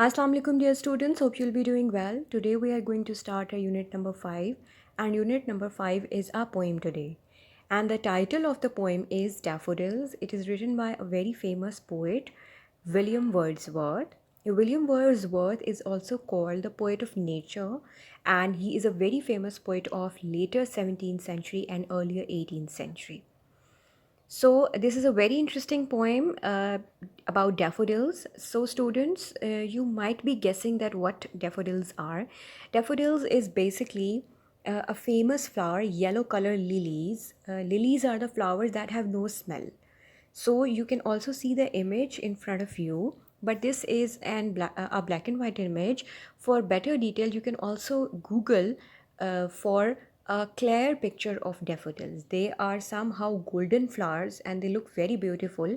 Assalamu alaikum dear students, hope you'll be doing well. Today we are going to start our unit number 5 and unit number 5 is our poem today. And the title of the poem is Daffodils. It is written by a very famous poet, William Wordsworth. William Wordsworth is also called the poet of nature and he is a very famous poet of later 17th century and earlier 18th century. So this is a very interesting poem about daffodils. So students, you might be guessing that what daffodils are. Daffodils is basically a famous flower, yellow color lilies. Lilies are the flowers that have no smell. So you can also see the image in front of you, but this is a black and white image. For better detail, you can also Google for a clear picture of daffodils. They are somehow golden flowers and they look very beautiful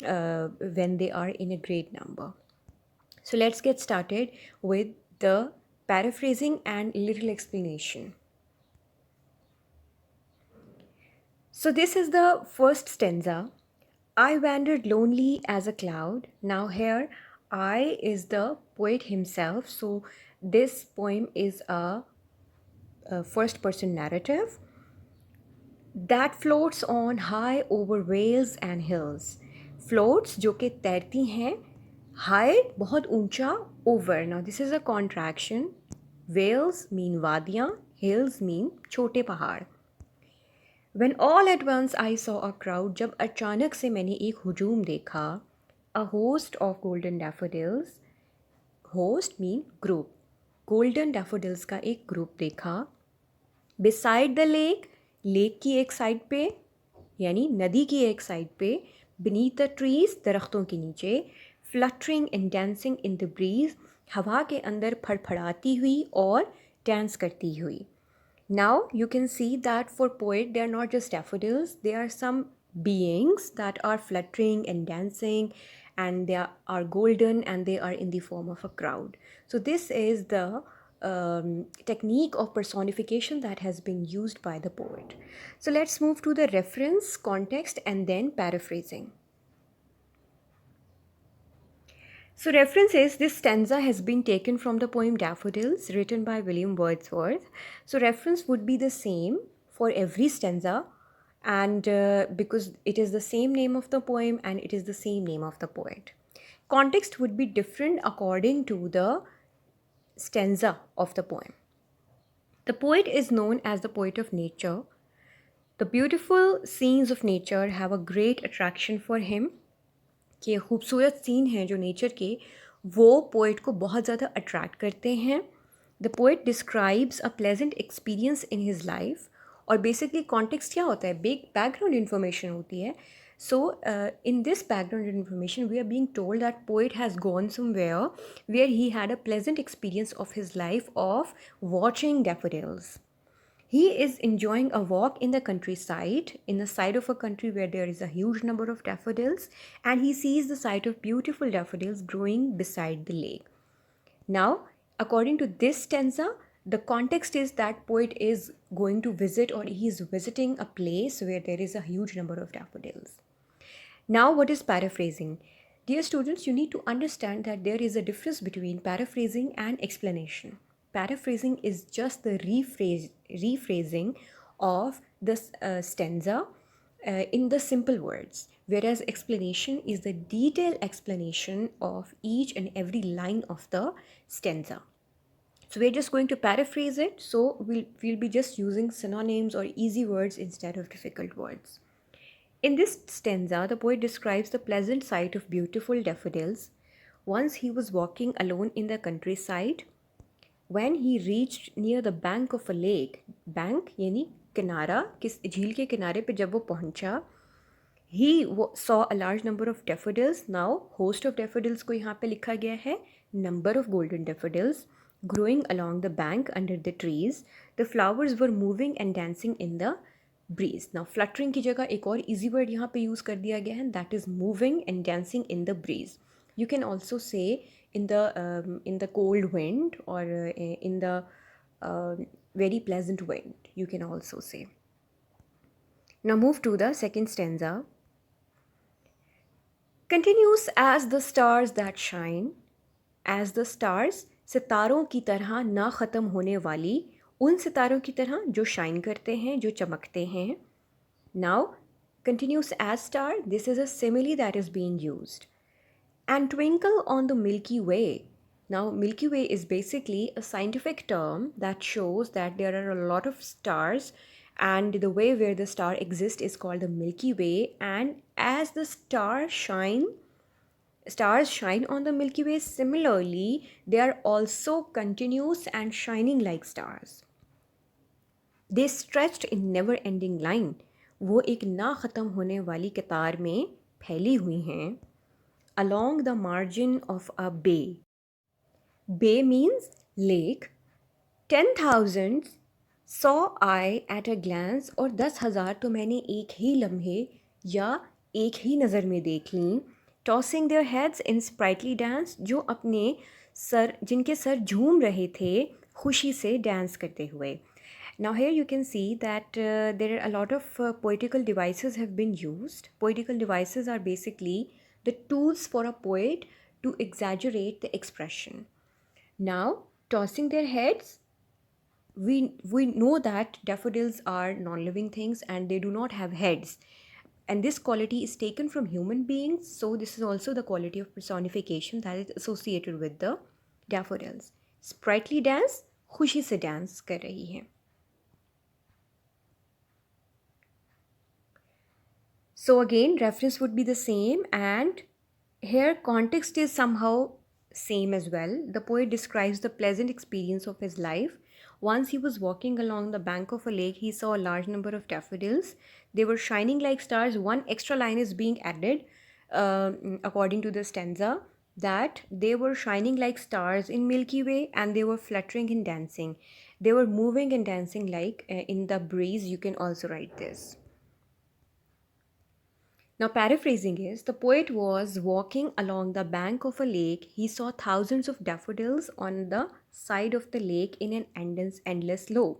when they are in a great number. So let's get started with the paraphrasing and little explanation. So this is the first stanza. I wandered lonely as a cloud. Now here I is the poet himself. So this poem is a first person narrative that floats on high over vales and hills. Floats जो कि तैरती हैं, high बहुत ऊंचा, over. Now this is a contraction. Vales mean वादियाँ, hills mean छोटे पहाड़. When all at once I saw a crowd, जब अचानक से मैंने एक हुजूम देखा, a host of golden daffodils, host mean group, golden daffodils का एक ग्रुप देखा, beside the lake, लेक की एक साइड पे यानी नदी की एक साइड पे, beneath the trees, दरख्तों के नीचे, fluttering and dancing in the breeze, हवा के अंदर फड़फड़ाती हुई और डांस करती हुई. Now you can see that for poet they are not just daffodils, they are some beings that are fluttering and dancing and they are golden and they are in the form of a crowd. So this is the technique of personification that has been used by the poet. So let's move to the reference, context and then paraphrasing. So reference is this stanza has been taken from the poem Daffodils written by William Wordsworth. So reference would be the same for every stanza and because it is the same name of the poem and it is the same name of the poet. Context would be different according to the stanza of the poem. The poet is known as the poet of nature. The beautiful scenes of nature have a great attraction for him. कि खूबसूरत scene हैं जो nature के वो poet को बहुत ज़्यादा attract करते हैं. The poet describes a pleasant experience in his life और बेसिकली कॉन्टेक्स्ट क्या होता है, बिग बैकग्राउंड इन्फॉर्मेशन होती है. So in this background information we are being told that poet has gone somewhere where he had a pleasant experience of his life of watching daffodils. He is enjoying a walk in the countryside, in the side of a country where there is a huge number of daffodils, and he sees the sight of beautiful daffodils growing beside the lake. Now, according to this stanza, the context is that poet is going to visit or he is visiting a place where there is a huge number of daffodils. Now, what is paraphrasing? Dear students, you need to understand that there is a difference between paraphrasing and explanation. Paraphrasing is just the rephrasing of the stanza in the simple words, whereas explanation is the detailed explanation of each and every line of the stanza. So we're just going to paraphrase it, so we'll be just using synonyms or easy words instead of difficult words. In this stanza, the poet describes the pleasant sight of beautiful daffodils. Once he was walking alone in the countryside. When he reached near the bank of a lake, bank यानी किनारा, किस झील के किनारे पे जब वो पहुंचा, he saw a large number of daffodils. Now host of daffodils को यहाँ पे लिखा गया है, number of golden daffodils growing along the bank under the trees. The flowers were moving and dancing in the breeze. Now fluttering की जगह एक और easy word यहाँ पे use कर दिया गया है, that is moving and dancing in the breeze. You can also say in the cold wind or in the very pleasant wind, you can also say. Now move to the second stanza. Continuous as the stars that shine as the stars, सितारों की तरह ना ख़त्म होने वाली, उन सितारों की तरह जो शाइन करते हैं, जो चमकते हैं. Now continues as star. This is a simile that is being used. And twinkle on the Milky Way. Now, Milky Way is basically a scientific term that shows that there are a lot of stars, and the way where the star exists is called the Milky Way. And as the stars shine on the Milky Way, similarly, they are also continuous and shining like stars. They stretched in never ending line. वो एक ना ख़त्म होने वाली कतार में फैली हुई हैं. Along the margin of a bay. Bay means lake. 10,000 saw I at a glance, और 10,000 तो मैंने एक ही लम्हे या एक ही नज़र में देख लीं. Tossing their heads in sprightly dance, जो अपने जिनके सर झूम रहे थे खुशी से डांस करते हुए. Now here you can see that there are a lot of poetical devices have been used. Poetical devices are basically the tools for a poet to exaggerate the expression. Now, tossing their heads, we know that daffodils are non-living things and they do not have heads. And this quality is taken from human beings, so this is also the quality of personification that is associated with the daffodils. Sprightly dance, खुशी से dance कर रही है. So again, reference would be the same, and here context is somehow same as well. The poet describes the pleasant experience of his life. Once he was walking along the bank of a lake, he saw a large number of daffodils. They were shining like stars. One extra line is being added according to the stanza, that they were shining like stars in Milky Way and they were fluttering and dancing. They were moving and dancing like in the breeze. You can also write this. Now, paraphrasing is, the poet was walking along the bank of a lake. He saw thousands of daffodils on the side of the lake in an endless row.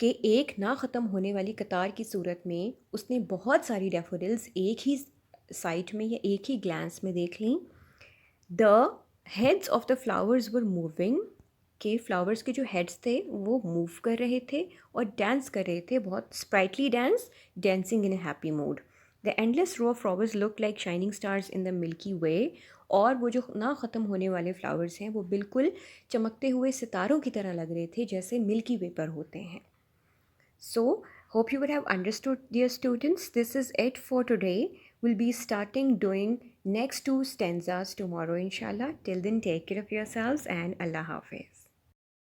कि एक ना ख़त्म होने वाली कतार की सूरत में उसने बहुत सारी डैफोडिल्स एक ही साइट में या एक ही ग्लांस में देख लीं. The heads of the flowers were moving, के फ्लावर्स के जो हेड्स थे वो मूव कर रहे थे और डांस कर रहे थे, बहुत sprightly dance, dancing in a happy mood. The endless row of flowers look like shining stars in the Milky Way वो जो ना ख़त्म होने वाले फ्लावर्स हैं वो बिल्कुल चमकते हुए सितारों की तरह लग रहे थे जैसे मिल्की वे पर होते हैं. So, hope you would have understood, dear students. This is it for today. We'll be starting doing next two stanzas tomorrow, inshallah. Till then, take care of yourselves and Allah Hafiz.